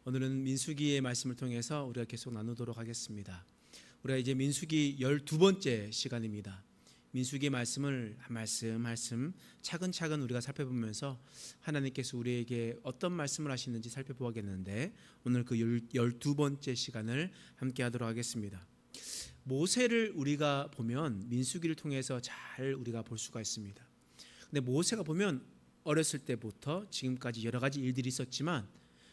오늘은 민수기의 말씀을 통해서 우리가 계속 나누도록 하겠습니다. 우리가 이제 민수기 12번째 시간입니다. 민수기의 말씀을 한 말씀 차근차근 우리가 살펴보면서 하나님께서 우리에게 어떤 말씀을 하시는지 살펴보겠는데, 오늘 그 12번째 시간을 함께 하도록 하겠습니다. 모세를 우리가 보면 민수기를 통해서 잘 우리가 볼 수가 있습니다. 근데 모세가 보면 어렸을 때부터 지금까지 여러 가지 일들이 있었지만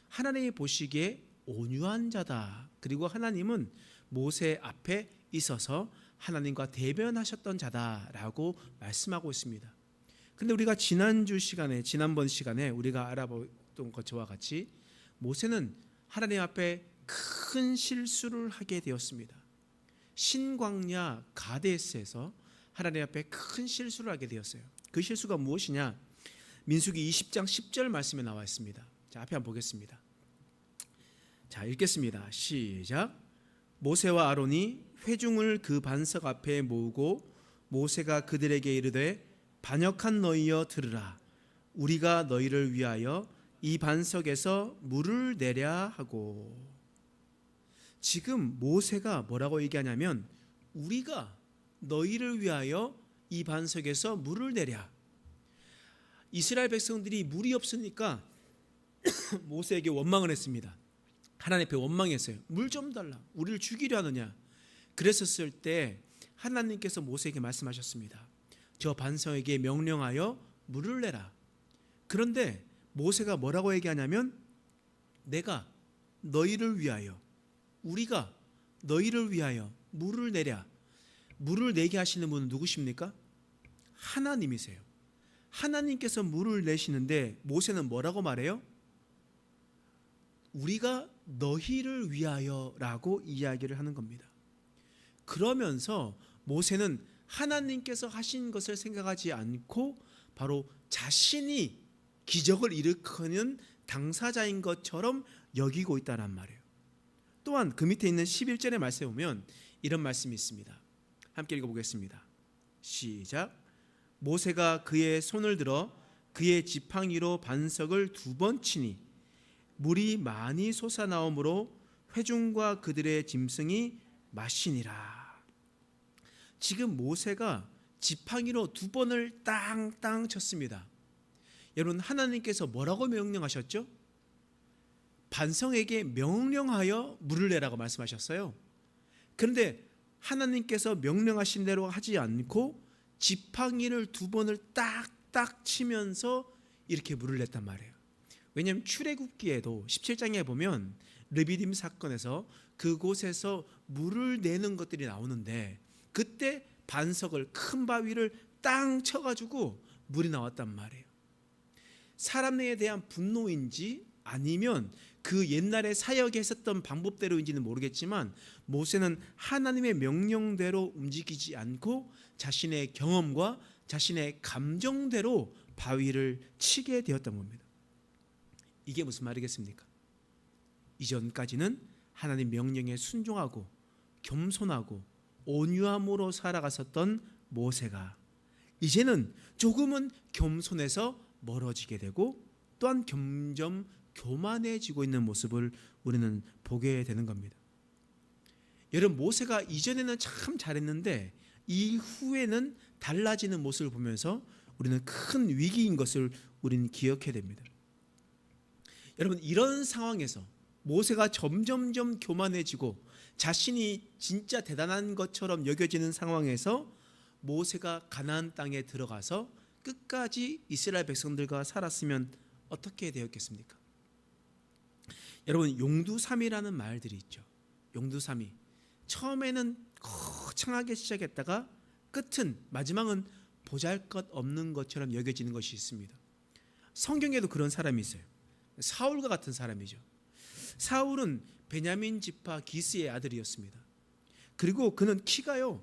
하나님이 보시기에 온유한 자다. 그리고 하나님은 모세 앞에 있어서 하나님과 대변하셨던 자다라고 말씀하고 있습니다. 근데 우리가 지난번 시간에 우리가 알아봤던 것과 같이 모세는 하나님 앞에 큰 실수를 하게 되었습니다. 신광야 가데스에서 하나님 앞에 큰 실수를 하게 되었어요. 그 실수가 무엇이냐? 민수기 20장 10절 말씀에 나와 있습니다. 자, 앞에 한번 보겠습니다. 자, 읽겠습니다. 시작. 모세와 아론이 회중을 그 반석 앞에 모으고 모세가 그들에게 이르되, 반역한 너희여 들으라. 우리가 너희를 위하여 이 반석에서 물을 내랴 하고. 지금 모세가 뭐라고 얘기하냐면, 우리가 너희를 위하여 이 반석에서 물을 내랴. 이스라엘 백성들이 물이 없으니까 모세에게 원망을 했습니다. 하나님 앞에 원망했어요. 물 좀 달라. 우리를 죽이려 하느냐. 그랬었을 때 하나님께서 모세에게 말씀하셨습니다. 저 반석에게 명령하여 물을 내라. 그런데 모세가 뭐라고 얘기하냐면, 내가 너희를 위하여, 우리가 너희를 위하여 물을 내랴. 물을 내게 하시는 분은 누구십니까? 하나님이세요. 하나님께서 물을 내시는데 모세는 뭐라고 말해요? 우리가 너희를 위하여라고 이야기를 하는 겁니다. 그러면서 모세는 하나님께서 하신 것을 생각하지 않고 바로 자신이 기적을 일으키는 당사자인 것처럼 여기고 있다는 말이에요. 또한 그 밑에 있는 11절의 말씀에 보면 이런 말씀이 있습니다. 함께 읽어보겠습니다. 시작. 모세가 그의 손을 들어 그의 지팡이로 반석을 2번 치니 물이 많이 솟아나오므로 회중과 그들의 짐승이 마시니라. 지금 모세가 지팡이로 2번을 땅땅 쳤습니다. 여러분, 하나님께서 뭐라고 명령하셨죠? 반석에게 명령하여 물을 내라고 말씀하셨어요. 그런데 하나님께서 명령하신 대로 하지 않고 지팡이를 2번을 딱딱 치면서 이렇게 물을 냈단 말이에요. 왜냐하면 출애굽기에도 17장에 보면 르비딤 사건에서 그곳에서 물을 내는 것들이 나오는데, 그때 반석을, 큰 바위를 땅 쳐가지고 물이 나왔단 말이에요. 사람에 대한 분노인지 아니면 그 옛날에 사역에 했었던 방법대로인지는 모르겠지만 모세는 하나님의 명령대로 움직이지 않고 자신의 경험과 자신의 감정대로 바위를 치게 되었던 겁니다. 이게 무슨 말이겠습니까? 이전까지는 하나님 명령에 순종하고 겸손하고 온유함으로 살아갔었던 모세가 이제는 조금은 겸손해서 멀어지게 되고 또한 점점 교만해지고 있는 모습을 우리는 보게 되는 겁니다. 여러분, 모세가 이전에는 참 잘했는데 이후에는 달라지는 모습을 보면서 우리는 큰 위기인 것을 우리는 기억해야 됩니다. 여러분, 이런 상황에서 모세가 점점점 교만해지고 자신이 진짜 대단한 것처럼 여겨지는 상황에서 모세가 가나안 땅에 들어가서 끝까지 이스라엘 백성들과 살았으면 어떻게 되었겠습니까? 여러분, 용두삼이라는 말들이 있죠. 용두삼이. 처음에는 거창하게 시작했다가 끝은, 마지막은 보잘것없는 것처럼 여겨지는 것이 있습니다. 성경에도 그런 사람이 있어요. 사울과 같은 사람이죠. 사울은 베냐민 지파 기스의 아들이었습니다. 그리고 그는 키가요,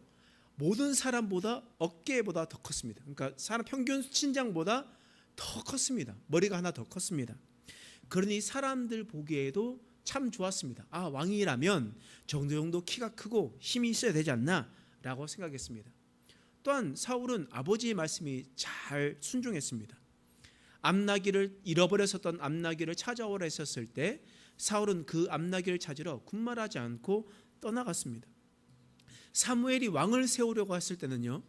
모든 사람보다 어깨보다 더 컸습니다. 그러니까 사람 평균 신장보다 더 컸습니다. 머리가 하나 더 컸습니다. 그러니 사람들 보기에도 참 좋았습니다. 아, 왕이라면 정도 키가 크고 힘이 있어야 되지 않나 라고 생각했습니다. 또한 사울은 아버지의 말씀이 잘 순종했습니다. 암나귀를 잃어버렸었던 암나귀를 찾아오라 했었을 때 사울은 그 암나기를 찾으러 군말하지 않고 떠나갔습니다. 사무엘이 왕을 세우려고 했을 때는요,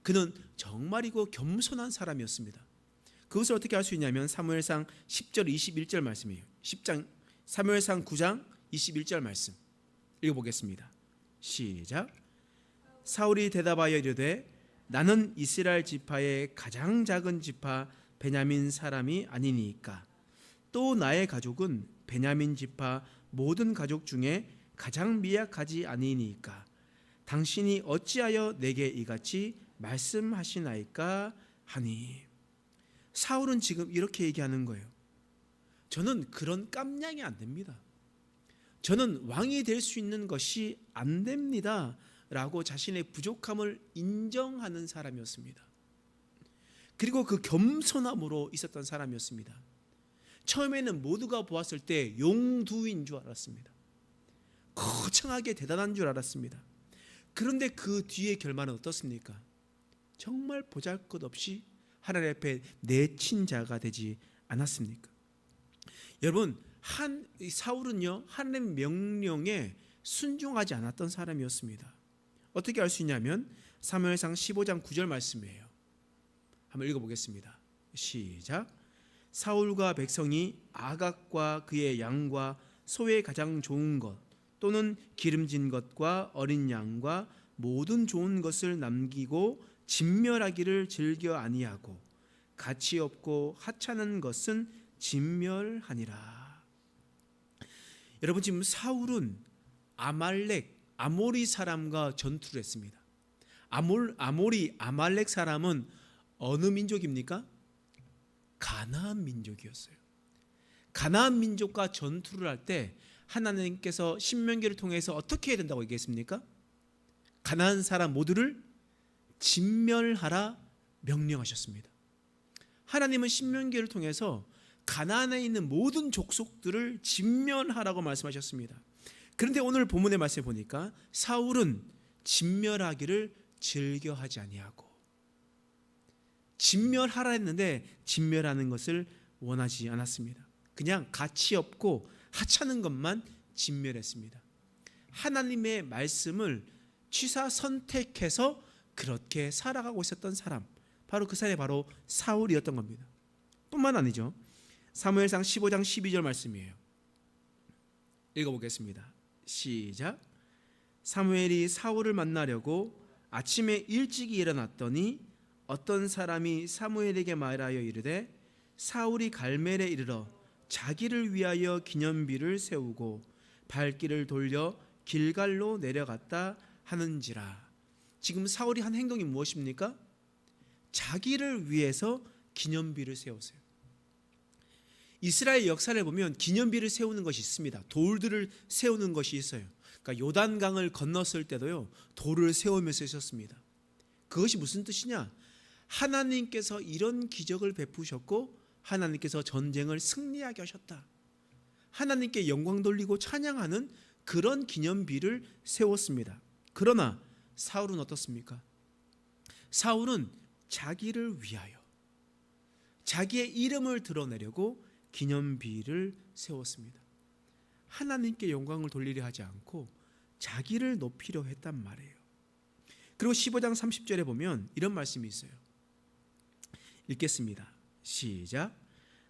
그는 정말이고 겸손한 사람이었습니다. 그것을 어떻게 알 수 있냐면 사무엘상 10절 21절 말씀이에요. 10장 사무엘상 9장 21절 말씀 읽어보겠습니다. 시작. 사울이 대답하여 이르되 나는 이스라엘 지파의 가장 작은 지파 베냐민 사람이 아니니까 또 나의 가족은 베냐민 지파 모든 가족 중에 가장 미약하지 아니니까 당신이 어찌하여 내게 이같이 말씀하시나이까 하니. 사울은 지금 이렇게 얘기하는 거예요. 저는 그런 깜냥이 안 됩니다. 저는 왕이 될 수 있는 것이 안 됩니다 라고 자신의 부족함을 인정하는 사람이었습니다. 그리고 그 겸손함으로 있었던 사람이었습니다. 처음에는 모두가 보았을 때 용두인 줄 알았습니다. 거창하게 대단한 줄 알았습니다. 그런데 그 뒤의 결말은 어떻습니까? 정말 보잘것없이 하나님 앞에 내친 자가 되지 않았습니까? 여러분, 사울은요 하나님의 명령에 순종하지 않았던 사람이었습니다. 어떻게 알 수 있냐면 사무엘상 15장 9절 말씀이에요. 한번 읽어보겠습니다. 시작. 사울과 백성이 아각과 그의 양과 소의 가장 좋은 것 또는 기름진 것과 어린 양과 모든 좋은 것을 남기고 진멸하기를 즐겨 아니하고 가치 없고 하찮은 것은 진멸하니라. 여러분, 지금 사울은 아모리 사람과 전투를 했습니다. 아말렉 사람은 어느 민족입니까? 가나안 민족이었어요. 가나안 민족과 전투를 할 때 하나님께서 신명기를 통해서 어떻게 해야 된다고 얘기했습니까? 가나안 사람 모두를 진멸하라 명령하셨습니다. 하나님은 신명기를 통해서 가나안에 있는 모든 족속들을 진멸하라고 말씀하셨습니다. 그런데 오늘 본문의 말씀을 보니까 사울은 진멸하기를 즐겨하지 아니하고 진멸하라 했는데 진멸하는 것을 원하지 않았습니다. 그냥 가치 없고 하찮은 것만 진멸했습니다. 하나님의 말씀을 취사 선택해서 그렇게 살아가고 있었던 사람, 바로 그 사람이 바로 사울이었던 겁니다. 뿐만 아니죠. 사무엘상 15장 12절 말씀이에요. 읽어보겠습니다. 시작. 사무엘이 사울을 만나려고 아침에 일찍이 일어났더니 어떤 사람이 사무엘에게 말하여 이르되 사울이 갈멜에 이르러 자기를 위하여 기념비를 세우고 발길을 돌려 길갈로 내려갔다 하는지라. 지금 사울이 한 행동이 무엇입니까? 자기를 위해서 기념비를 세우세요. 이스라엘 역사를 보면 기념비를 세우는 것이 있습니다. 돌들을 세우는 것이 있어요. 그러니까 요단강을 건넜을 때도요 돌을 세우면서 있었습니다. 그것이 무슨 뜻이냐? 하나님께서 이런 기적을 베푸셨고 하나님께서 전쟁을 승리하게 하셨다. 하나님께 영광 돌리고 찬양하는 그런 기념비를 세웠습니다. 그러나 사울은 어떻습니까? 사울은 자기를 위하여 자기의 이름을 드러내려고 기념비를 세웠습니다. 하나님께 영광을 돌리려 하지 않고 자기를 높이려 했단 말이에요. 그리고 15장 30절에 보면 이런 말씀이 있어요. 읽겠습니다. 시작.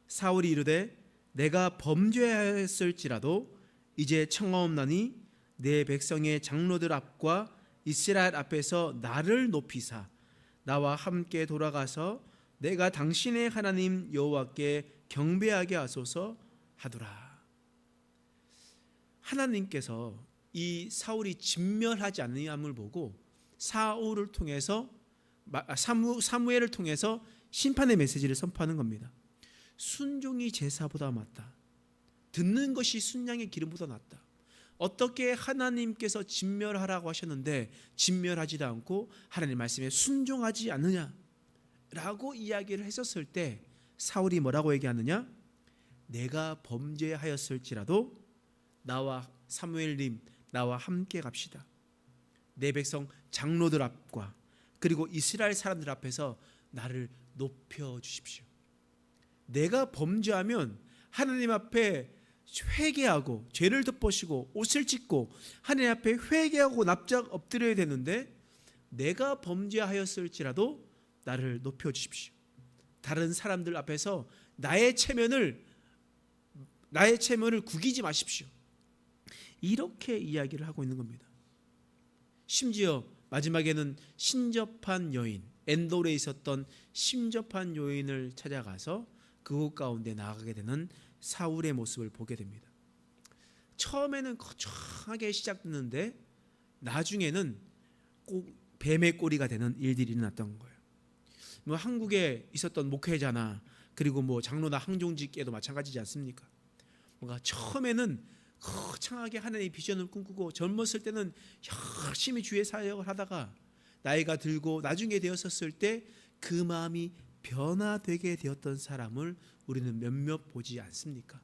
사울이 이르되 내가 범죄하였을지라도 이제 청하옵나니 내 백성의 장로들 앞과 이스라엘 앞에서 나를 높이사 나와 함께 돌아가서 내가 당신의 하나님 여호와께 경배하게 하소서 하더라. 하나님께서 이 사울이 진멸하지 않느함을 보고 사울을 통해서 사무엘을 통해서 심판의 메시지를 선포하는 겁니다. 순종이 제사보다 맞다. 듣는 것이 순양의 기름보다 낫다. 어떻게 하나님께서 진멸하라고 하셨는데 진멸하지도 않고 하나님 말씀에 순종하지 않느냐라고 이야기를 했었을 때 사울이 뭐라고 얘기하느냐? 내가 범죄하였을지라도 나와 사무엘님 나와 함께 갑시다. 내 백성 장로들 앞과 그리고 이스라엘 사람들 앞에서 나를 높여 주십시오. 내가 범죄하면 하나님 앞에 회개하고 죄를 덮으시고 옷을 찢고 하나님 앞에 회개하고 납작 엎드려야 되는데 내가 범죄하였을지라도 나를 높여주십시오. 다른 사람들 앞에서 나의 체면을 구기지 마십시오. 이렇게 이야기를 하고 있는 겁니다. 심지어 마지막에는 신접한 여인, 엔돌에 있었던 신접한 여인을 찾아가서 그곳 가운데 나아가게 되는 사울의 모습을 보게 됩니다. 처음에는 거창하게 시작됐는데 나중에는 꼭 뱀의 꼬리가 되는 일들이 일어났던 거예요. 뭐 한국에 있었던 목회자나 그리고 뭐 장로나 항종직계도 마찬가지지 않습니까? 뭔가 처음에는 거창하게 하나님의 비전을 꿈꾸고 젊었을 때는 열심히 주의 사역을 하다가 나이가 들고 나중에 되었었을 때 그 마음이 변화되게 되었던 사람을 우리는 몇몇 보지 않습니까?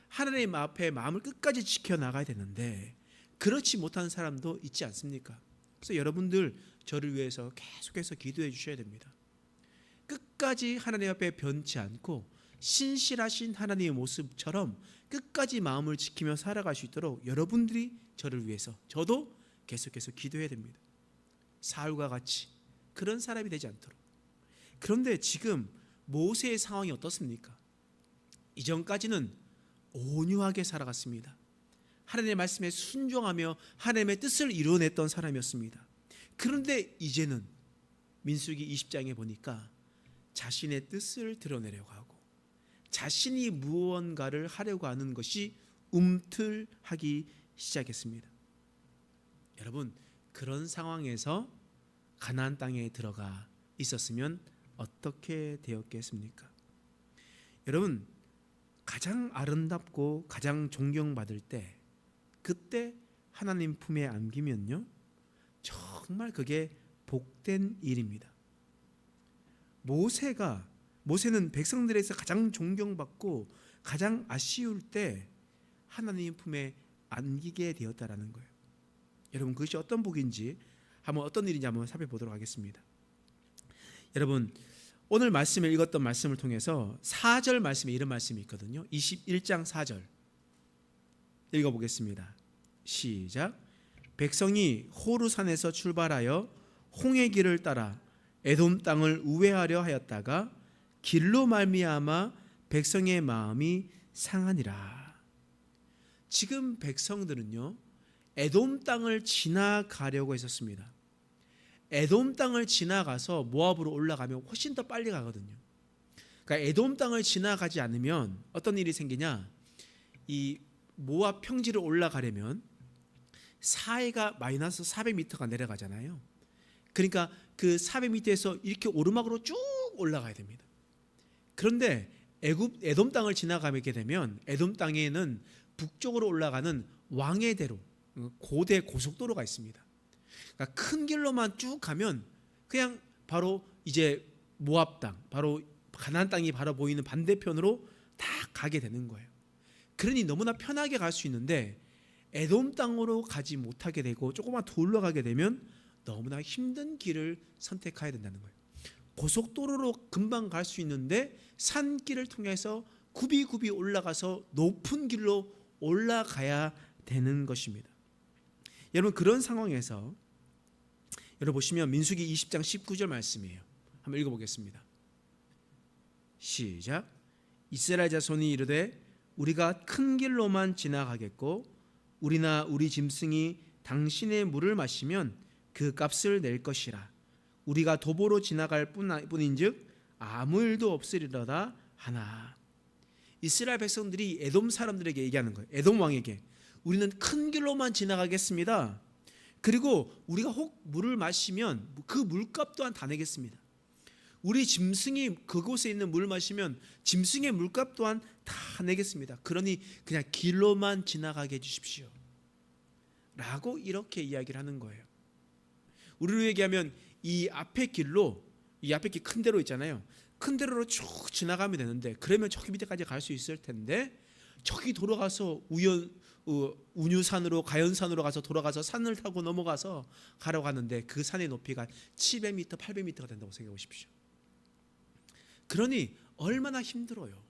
하나님 앞에 마음을 끝까지 지켜나가야 되는데 그렇지 못한 사람도 있지 않습니까? 그래서 여러분들 저를 위해서 계속해서 기도해 주셔야 됩니다. 끝까지 하나님 앞에 변치 않고 신실하신 하나님의 모습처럼 끝까지 마음을 지키며 살아갈 수 있도록 여러분들이 저를 위해서 저도 계속해서 기도해야 됩니다. 사울과 같이 그런 사람이 되지 않도록. 그런데 지금 모세의 상황이 어떻습니까? 이전까지는 온유하게 살아갔습니다. 하나님의 말씀에 순종하며 하나님의 뜻을 이루어냈던 사람이었습니다. 그런데 이제는 민수기 20장에 보니까 자신의 뜻을 드러내려고 하고 자신이 무언가를 하려고 하는 것이 움틀하기 시작했습니다. 여러분, 그런 상황에서 가나안 땅에 들어가 있었으면 어떻게 되었겠습니까? 여러분, 가장 아름답고 가장 존경받을 때 그때 하나님 품에 안기면요 정말 그게 복된 일입니다. 모세는 백성들에서 가장 존경받고 가장 아쉬울 때 하나님 품에 안기게 되었다라는 거예요. 여러분, 그것이 어떤 복인지 한번 어떤 일인지 한번 살펴보도록 하겠습니다. 여러분, 오늘 말씀을 읽었던 말씀을 통해서 4절 말씀에 이런 말씀이 있거든요. 21장 4절 읽어보겠습니다. 시작. 백성이 호르산에서 출발하여 홍해 길을 따라 에돔 땅을 우회하려 하였다가 길로 말미암아 백성의 마음이 상하니라. 지금 백성들은요 에돔 땅을 지나가려고 했었습니다. 에돔 땅을 지나가서 모압으로 올라가면 훨씬 더 빨리 가거든요. 그러니까 에돔 땅을 지나가지 않으면 어떤 일이 생기냐, 이 모압 평지를 올라가려면 사해가 마이너스 400m가 내려가잖아요. 그러니까 그 400m에서 이렇게 오르막으로 쭉 올라가야 됩니다. 그런데 에돔 땅을 지나가게 되면 에돔 땅에는 북쪽으로 올라가는 왕의 대로, 고대 고속도로가 있습니다. 그러니까 큰 길로만 쭉 가면 그냥 바로 이제 모압 땅, 바로 가나안 땅이 바로 보이는 반대편으로 다 가게 되는 거예요. 그러니 너무나 편하게 갈 수 있는데 에돔 땅으로 가지 못하게 되고 조금만 더 올라가게 되면 너무나 힘든 길을 선택해야 된다는 거예요. 고속도로로 금방 갈 수 있는데 산길을 통해서 굽이굽이 올라가서 높은 길로 올라가야 되는 것입니다. 여러분, 그런 상황에서 여러분 보시면 민수기 20장 19절 말씀이에요. 한번 읽어보겠습니다. 시작. 이스라엘 자손이 이르되 우리가 큰 길로만 지나가겠고 우리나 우리 짐승이 당신의 물을 마시면 그 값을 낼 것이라. 우리가 도보로 지나갈 뿐인즉 아무 일도 없으리로다 하나. 이스라엘 백성들이 에돔 사람들에게 얘기하는 거예요. 에돔 왕에게 우리는 큰 길로만 지나가겠습니다. 그리고 우리가 혹 물을 마시면 그 물값 또한 다 내겠습니다. 우리 짐승이 그곳에 있는 물을 마시면 짐승의 물값 또한 다 내겠습니다. 그러니 그냥 길로만 지나가게 해주십시오 라고 이렇게 이야기를 하는 거예요. 우리로 얘기하면 이 앞에 길로, 이 앞에 길 큰 대로 있잖아요. 큰 대로로 쭉 지나가면 되는데 그러면 저기 밑에까지 갈 수 있을 텐데 저기 돌아가서 운유산으로 가연산으로 가서 돌아가서 산을 타고 넘어가서 가려고 하는데 그 산의 높이가 700m, 800m가 된다고 생각해 보십시오. 그러니 얼마나 힘들어요.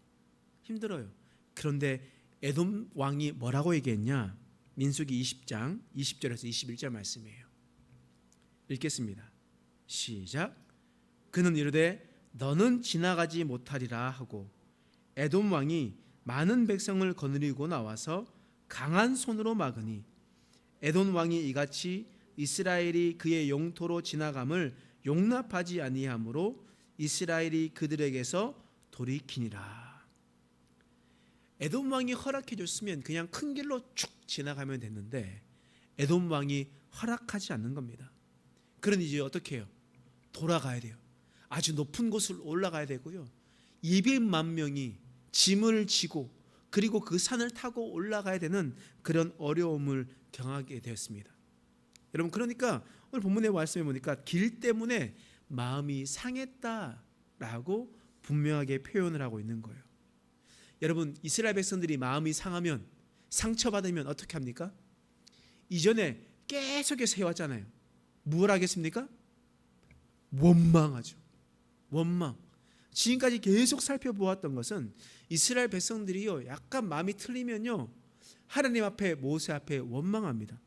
그런데 에돔 왕이 뭐라고 얘기했냐? 민수기 20장 20절에서 21절 말씀이에요. 읽겠습니다. 시작. 그는 이르되 너는 지나가지 못하리라 하고 에돔 왕이 많은 백성을 거느리고 나와서 강한 손으로 막으니 에돔 왕이 이같이 이스라엘이 그의 영토로 지나감을 용납하지 아니하므로 이스라엘이 그들에게서 돌이키니라. 에돔 왕이 허락해 줬으면 그냥 큰 길로 쭉 지나가면 됐는데 에돔 왕이 허락하지 않는 겁니다. 그러니 이제 어떻게 해요? 돌아가야 돼요. 아주 높은 곳을 올라가야 되고요. 200만 명이 짐을 지고 그리고 그 산을 타고 올라가야 되는 그런 어려움을 경하게 되었습니다. 여러분, 그러니까 오늘 본문의 말씀에 보니까 길 때문에 마음이 상했다라고 분명하게 표현을 하고 있는 거예요. 여러분, 이스라엘 백성들이 마음이 상하면, 상처받으면 어떻게 합니까? 이전에 계속해서 해왔잖아요. 뭘 하겠습니까? 원망하죠. 원망. 지금까지 계속 살펴보았던 것은 이스라엘 백성들이요, 약간 마음이 틀리면요, 하나님 앞에, 모세 앞에 원망합니다.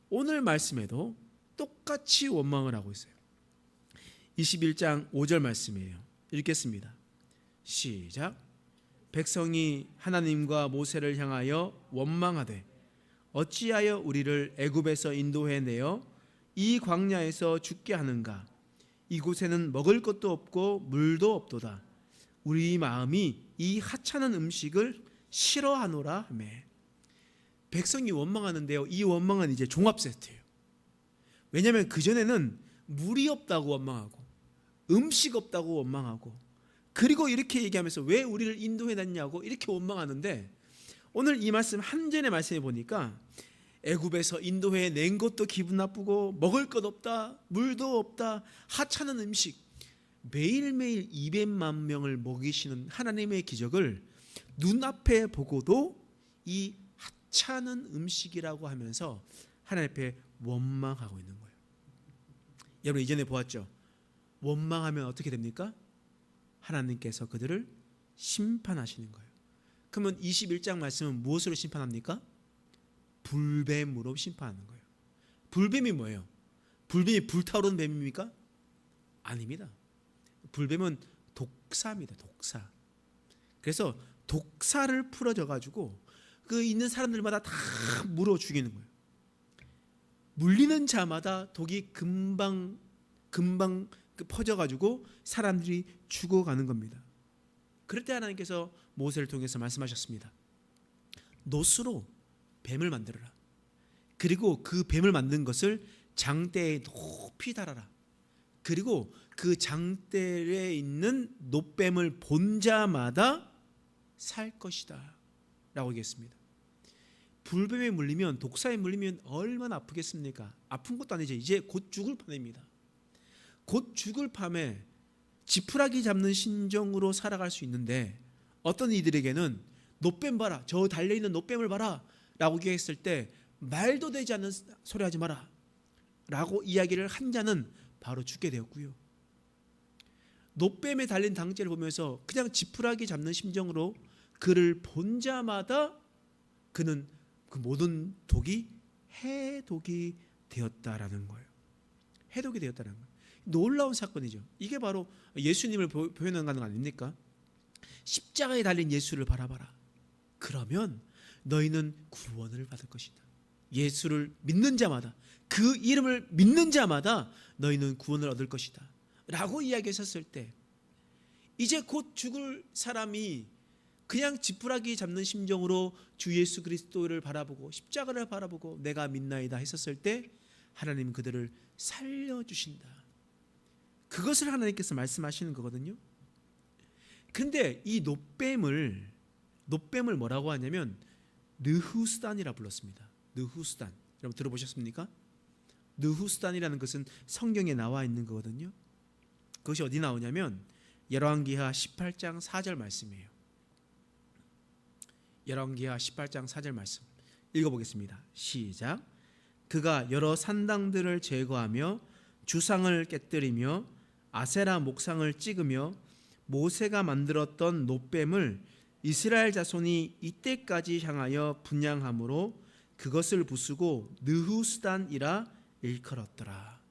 오늘 말씀에도 똑같이 원망을 하고 있어요. 21장 5절 말씀이에요. 읽겠습니다. 시작. 백성이 하나님과 모세를 향하여 원망하되 어찌하여 우리를 애굽에서 인도해 내어 이 광야에서 죽게 하는가? 이곳에는 먹을 것도 없고 물도 없도다. 우리 마음이 이 하찮은 음식을 싫어하노라 하며. 백성이 원망하는데요, 이 원망은 이제 종합 세트예요. 왜냐하면 그전에는 물이 없다고 원망하고 음식 없다고 원망하고 그리고 이렇게 얘기하면서 왜 우리를 인도해놨냐고 이렇게 원망하는데, 오늘 이 말씀 한 절의 말씀에 보니까 애굽에서 인도해 낸 것도 기분 나쁘고 먹을 것 없다, 물도 없다, 하찮은 음식, 매일매일 200만 명을 먹이시는 하나님의 기적을 눈앞에 보고도 이 하찮은 음식이라고 하면서 하나님 앞에 원망하고 있는 거예요. 여러분, 이전에 보았죠? 원망하면 어떻게 됩니까? 하나님께서 그들을 심판하시는 거예요. 그러면 21장 말씀은 무엇으로 심판합니까? 불뱀으로 심판하는 거예요. 불뱀이 뭐예요? 불뱀이 불타오르는 뱀입니까? 아닙니다. 불뱀은 독사입니다. 독사. 그래서 독사를 풀어져 가지고 그 있는 사람들마다 다 물어 죽이는 거예요. 물리는 자마다 독이 금방 퍼져 가지고 사람들이 죽어가는 겁니다. 그럴 때 하나님께서 모세를 통해서 말씀하셨습니다. 놋으로 뱀을 만들어라. 그리고 그 뱀을 만든 것을 장대에 높이 달아라. 그리고 그 장대에 있는 놋뱀을 본 자마다 살 것이다 라고 얘기했습니다. 불뱀에 물리면, 독사에 물리면 얼마나 아프겠습니까? 아픈 것도 아니죠. 이제 곧 죽을 판입니다. 곧 죽을 밤에 지푸라기 잡는 심정으로 살아갈 수 있는데, 어떤 이들에게는 놋뱀 봐라, 저 달려있는 놋뱀을 봐라 라고 얘기했을 때 말도 되지 않는 소리 하지 마라 라고 이야기를 한 자는 바로 죽게 되었고요. 놋뱀에 달린 당죄를 보면서 그냥 지푸라기 잡는 심정으로 그를 본 자마다 그는 그 모든 독이 해독이 되었다라는 거예요. 해독이 되었다는 거예요. 놀라운 사건이죠. 이게 바로 예수님을 표현하는 거 아닙니까? 십자가에 달린 예수를 바라봐라. 그러면 너희는 구원을 받을 것이다. 예수를 믿는 자마다, 그 이름을 믿는 자마다 너희는 구원을 얻을 것이다 라고 이야기하셨을 때, 이제 곧 죽을 사람이 그냥 지푸라기 잡는 심정으로 주 예수 그리스도를 바라보고 십자가를 바라보고 내가 믿나이다 했었을 때 하나님은 그들을 살려주신다. 그것을 하나님께서 말씀하시는 거거든요. 근데 이 놋뱀을 뭐라고 하냐면 느후스단이라 불렀습니다. 느후스단. 여러분 들어보셨습니까? 느후스단이라는 것은 성경에 나와 있는 거거든요. 그것이 어디 나오냐면 열왕기하 18장 4절 말씀이에요. 열왕기하 18장 4절 말씀 읽어보겠습니다. 시작. 그가 여러 산당들을 제거하며 주상을 깨뜨리며 아세라 목상을 찍으며 모세가 만들었던 놋뱀을 이스라엘 자손이 이때까지 향하여 분향함으로 그것을 부수고 느후수단이라 일컬었더라.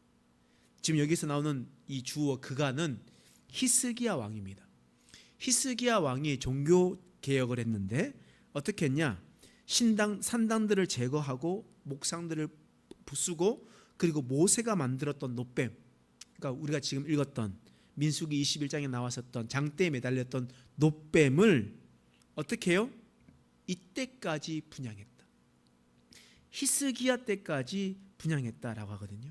지금 여기서 나오는 이 주어 그가는 히스기야 왕입니다. 히스기야 왕이 종교 개혁을 했는데 어떻게 했냐? 산당들을 제거하고 목상들을 부수고 그리고 모세가 만들었던 놋뱀, 그러니까 우리가 지금 읽었던 민수기 21장에 나왔었던 장대에 매달렸던 놋뱀을 어떻게 해요? 이때까지 분향했다. 히스기야 때까지 분향했다라고 하거든요.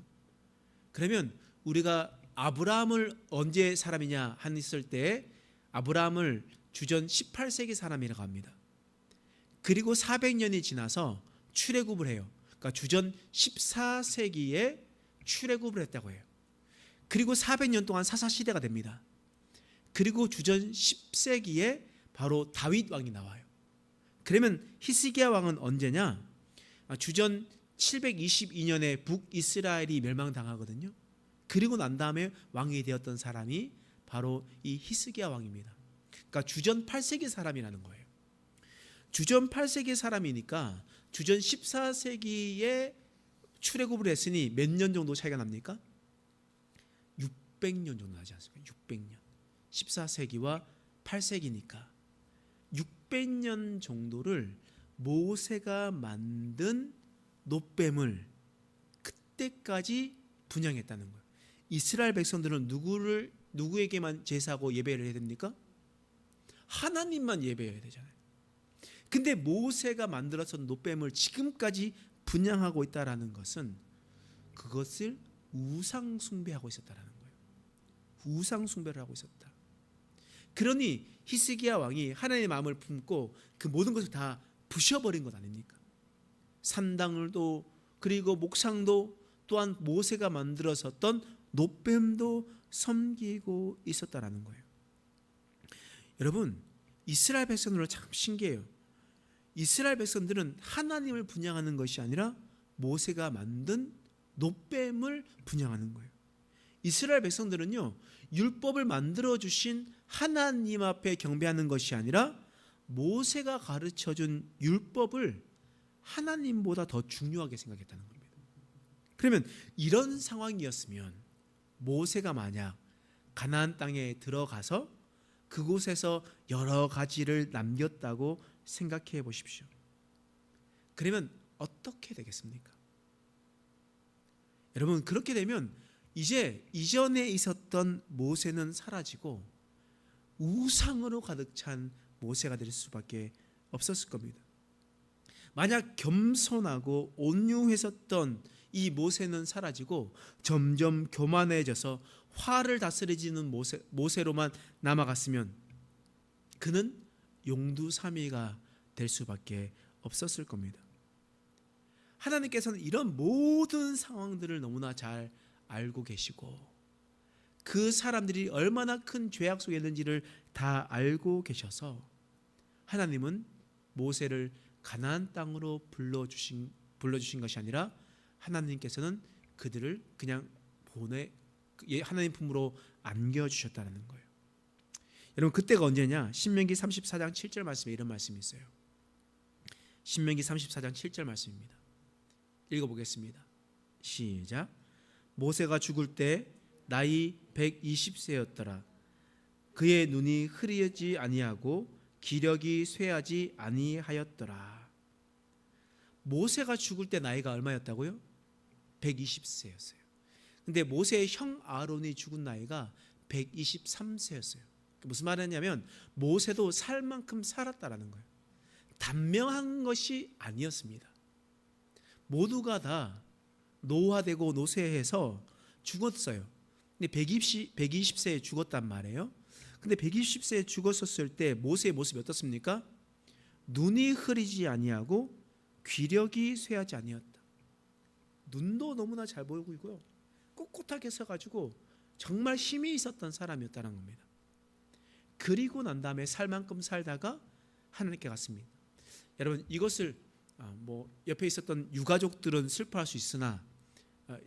그러면 우리가 아브라함을 언제 사람이냐 했을 때 아브라함을 주전 18세기 사람이라고 합니다. 그리고 400년이 지나서 출애굽을 해요. 그러니까 주전 14세기에 출애굽을 했다고 해요. 그리고 400년 동안 사사시대가 됩니다. 그리고 주전 10세기에 바로 다윗 왕이 나와요. 그러면 히스기야 왕은 언제냐? 주전 722년에 북이스라엘이 멸망당하거든요. 그리고 난 다음에 왕이 되었던 사람이 바로 이 히스기야 왕입니다. 그러니까 주전 8세기 사람이라는 거예요. 주전 8세기 사람이니까 주전 14세기에 출애굽을 했으니 몇 년 정도 차이가 납니까? 600년 정도 나지 않습니까? 600년. 14세기와 8세기니까 600년 정도를 모세가 만든 놋뱀을 그때까지 분향했다는 거예요. 이스라엘 백성들은 누구에게만 제사하고 예배를 해야 됩니까? 하나님만 예배해야 되잖아요. 근데 모세가 만들어서 놋뱀을 지금까지 분향하고 있다라는 것은 그것을 우상 숭배하고 있었다라는 거예요. 우상 숭배를 하고 있었다. 그러니 히스기야 왕이 하나님의 마음을 품고 그 모든 것을 다 부셔버린 것 아닙니까? 산당을도 그리고 목상도 또한 모세가 만들었었던 놋뱀도 섬기고 있었다라는 거예요. 여러분, 이스라엘 백성들은 참 신기해요. 이스라엘 백성들은 하나님을 분향하는 것이 아니라 모세가 만든 놋뱀을 분향하는 거예요. 이스라엘 백성들은요, 율법을 만들어 주신 하나님 앞에 경배하는 것이 아니라 모세가 가르쳐준 율법을 하나님보다 더 중요하게 생각했다는 겁니다. 그러면 이런 상황이었으면 모세가 만약 가나안 땅에 들어가서 그곳에서 여러 가지를 남겼다고 생각해 보십시오. 그러면 어떻게 되겠습니까? 여러분, 그렇게 되면 이제 이전에 있었던 모세는 사라지고 우상으로 가득 찬 모세가 될 수밖에 없었을 겁니다. 만약 겸손하고 온유했었던 이 모세는 사라지고 점점 교만해져서 화를 다스리지는 모세로만 남아갔으면 그는 용두사미가 될 수밖에 없었을 겁니다. 하나님께서는 이런 모든 상황들을 너무나 잘 알고 계시고 그 사람들이 얼마나 큰 죄악 속에 있는지를 다 알고 계셔서 하나님은 모세를 가나안 땅으로 불러주신 것이 아니라 하나님께서는 그들을 그냥 하나님 품으로 안겨주셨다는 거예요. 여러분, 그때가 언제냐? 신명기 34장 7절 말씀에 이런 말씀이 있어요. 신명기 34장 7절 말씀입니다. 읽어보겠습니다. 시작. 모세가 죽을 때 나이 120세였더라. 그의 눈이 흐리지 아니하고 기력이 쇠하지 아니하였더라. 모세가 죽을 때 나이가 얼마였다고요? 120세였어요. 근데 모세의 형 아론이 죽은 나이가 123세였어요. 무슨 말이냐면 모세도 살 만큼 살았다라는 거예요. 단명한 것이 아니었습니다. 모두가 다 노화되고 노쇠해서 죽었어요. 근데 120세에 죽었단 말이에요. 근데 120세에 죽었었을 때 모세의 모습이 어떻습니까? 눈이 흐리지 아니하고 귀력이 쇠하지 아니었다. 눈도 너무나 잘 보이고 있고요. 꼿꼿하게 서가지고 정말 힘이 있었던 사람이었다는 겁니다. 그리고 난 다음에 살 만큼 살다가 하나님께 갔습니다. 여러분, 이것을 옆에 있었던 유가족들은 슬퍼할 수 있으나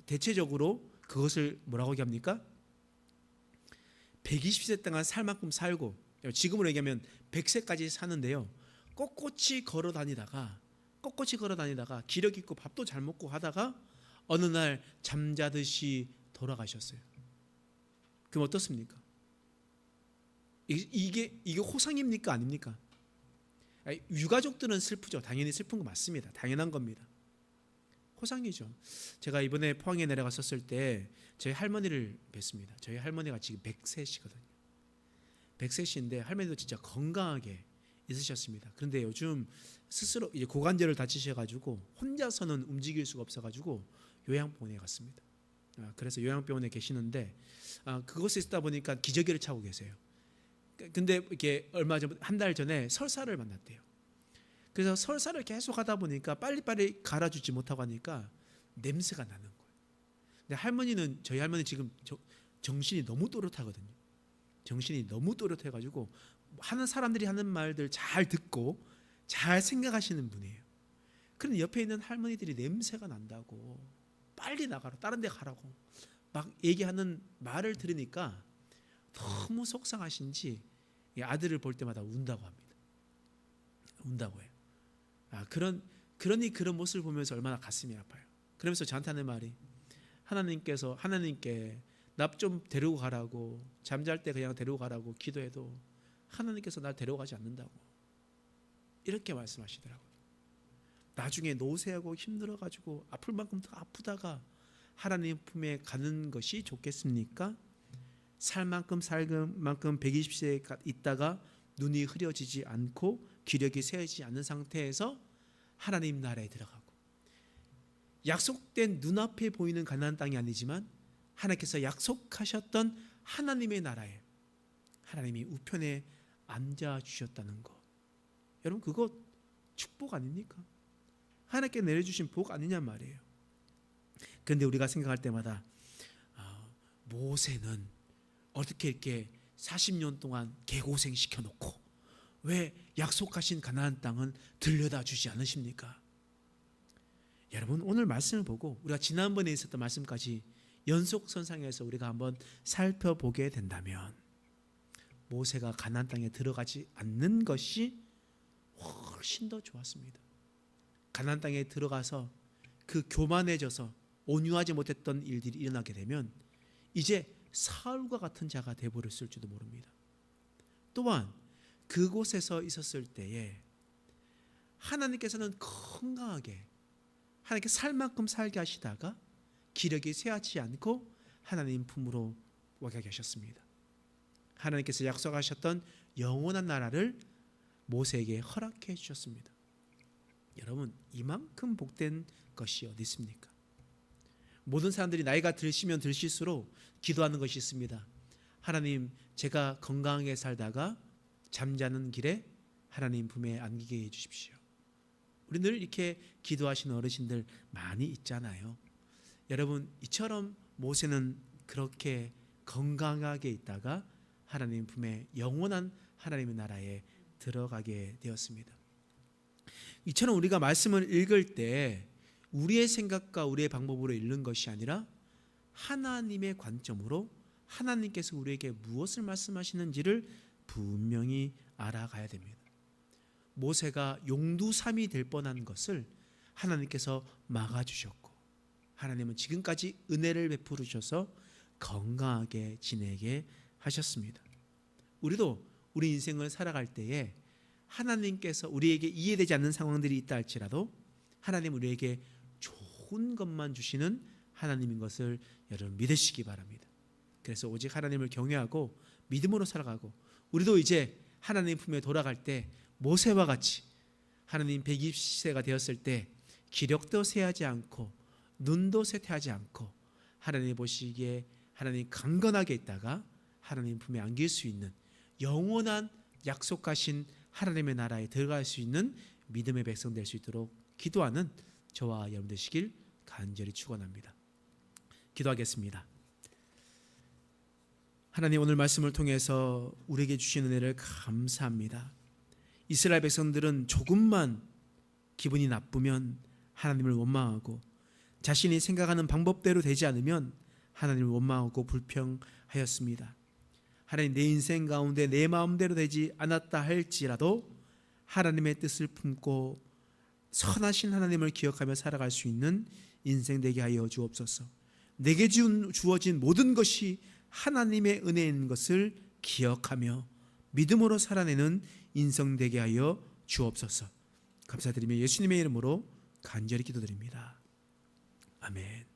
대체적으로 그것을 뭐라고 얘기합니까? 120세 동안 살 만큼 살고, 지금으로 얘기하면 100세까지 사는데요. 꼿꼿이 걸어 다니다가 기력 있고 밥도 잘 먹고 하다가 어느 날 잠자듯이 돌아가셨어요. 그럼 어떻습니까? 이게 호상입니까? 아닙니까? 유가족들은 슬프죠. 당연히 슬픈 거 맞습니다. 당연한 겁니다. 호상이죠. 제가 이번에 포항에 내려갔었을 때 저희 할머니를 뵀습니다. 저희 할머니가 지금 100세시거든요. 100세신데 할머니도 진짜 건강하게 있으셨습니다. 그런데 요즘 스스로 이제 고관절을 다치셔가지고 혼자서는 움직일 수가 없어가지고 요양병원에 갔습니다. 그래서 요양병원에 계시는데 그곳에 있다 보니까 기저귀를 차고 계세요. 근데 이렇게 얼마 전 한 달 전에 설사를 만났대요. 그래서 설사를 계속 하다 보니까 빨리빨리 갈아주지 못하고 하니까 냄새가 나는 거예요. 근데 저희 할머니 지금 정신이 너무 또렷하거든요. 정신이 너무 또렷해가지고 하는 사람들이 하는 말들 잘 듣고 잘 생각하시는 분이에요. 그런데 옆에 있는 할머니들이 냄새가 난다고 빨리 나가라, 다른 데 가라고 막 얘기하는 말을 들으니까 너무 속상하신지 아들을 볼 때마다 운다고 합니다. 운다고 해요. 그러니 그런 모습을 보면서 얼마나 가슴이 아파요. 그러면서 저한테 하는 말이 하나님께 나 좀 데리고 가라고, 잠잘 때 그냥 데리고 가라고 기도해도 하나님께서 날 데려가지 않는다고 이렇게 말씀하시더라고요. 나중에 노쇠하고 힘들어가지고 아플 만큼 더 아프다가 하나님 품에 가는 것이 좋겠습니까? 살 만큼 120세에 있다가 눈이 흐려지지 않고 기력이 세어지지 않는 상태에서 하나님 나라에 들어가고 약속된 눈앞에 보이는 가나안 땅이 아니지만 하나님께서 약속하셨던 하나님의 나라에 하나님이 우편에 앉아주셨다는 것, 여러분 그거 축복 아닙니까? 하나님께 내려주신 복 아니냔 말이에요. 그런데 우리가 생각할 때마다 모세는 어떻게 이렇게 40년 동안 개고생 시켜놓고 왜 약속하신 가나안 땅은 들려다 주지 않으십니까? 여러분 오늘 말씀을 보고 우리가 지난번에 있었던 말씀까지 연속선상에서 우리가 한번 살펴보게 된다면 모세가 가나안 땅에 들어가지 않는 것이 훨씬 더 좋았습니다. 가나안 땅에 들어가서 그 교만해져서 온유하지 못했던 일들이 일어나게 되면 이제 사울과 같은 자가 되어버렸을지도 모릅니다. 또한 그곳에서 있었을 때에 하나님께서는 건강하게 하나님께 살 만큼 살게 하시다가 기력이 쇠하지 않고 하나님 품으로 오게 하셨습니다. 하나님께서 약속하셨던 영원한 나라를 모세에게 허락해 주셨습니다. 여러분 이만큼 복된 것이 어디 있습니까? 모든 사람들이 나이가 들시면 들실수록 기도하는 것이 있습니다. 하나님 제가 건강하게 살다가 잠자는 길에 하나님 품에 안기게 해주십시오. 우리 늘 이렇게 기도하시는 어르신들 많이 있잖아요. 여러분 이처럼 모세는 그렇게 건강하게 있다가 하나님 품에 영원한 하나님의 나라에 들어가게 되었습니다. 이처럼 우리가 말씀을 읽을 때 우리의 생각과 우리의 방법으로 읽는 것이 아니라 하나님의 관점으로 하나님께서 우리에게 무엇을 말씀하시는지를 분명히 알아가야 됩니다. 모세가 용두삼이 될 뻔한 것을 하나님께서 막아주셨고 하나님은 지금까지 은혜를 베풀으셔서 건강하게 지내게 하셨습니다. 우리도 우리 인생을 살아갈 때에 하나님께서 우리에게 이해되지 않는 상황들이 있다 할지라도 하나님 우리에게 좋은 것만 주시는 하나님인 것을 여러분 믿으시기 바랍니다. 그래서 오직 하나님을 경외하고 믿음으로 살아가고 우리도 이제 하나님 품에 돌아갈 때 모세와 같이 하나님 120세가 되었을 때 기력도 쇠하지 않고 눈도 쇠퇴하지 않고 하나님 보시기에 하나님 강건하게 있다가 하나님 품에 안길 수 있는 영원한 약속하신 하나님의 나라에 들어갈 수 있는 믿음의 백성 될 수 있도록 기도하는 저와 여러분 되시길 간절히 축원합니다. 기도하겠습니다. 하나님 오늘 말씀을 통해서 우리에게 주신 은혜를 감사합니다. 이스라엘 백성들은 조금만 기분이 나쁘면 하나님을 원망하고 자신이 생각하는 방법대로 되지 않으면 하나님을 원망하고 불평하였습니다. 하나님 내 인생 가운데 내 마음대로 되지 않았다 할지라도 하나님의 뜻을 품고 선하신 하나님을 기억하며 살아갈 수 있는 인생 되게 하여 주옵소서. 내게 주어진 모든 것이 하나님의 은혜인 것을 기억하며 믿음으로 살아내는 인생 되게 하여 주옵소서. 감사드리며 예수님의 이름으로 간절히 기도드립니다. 아멘.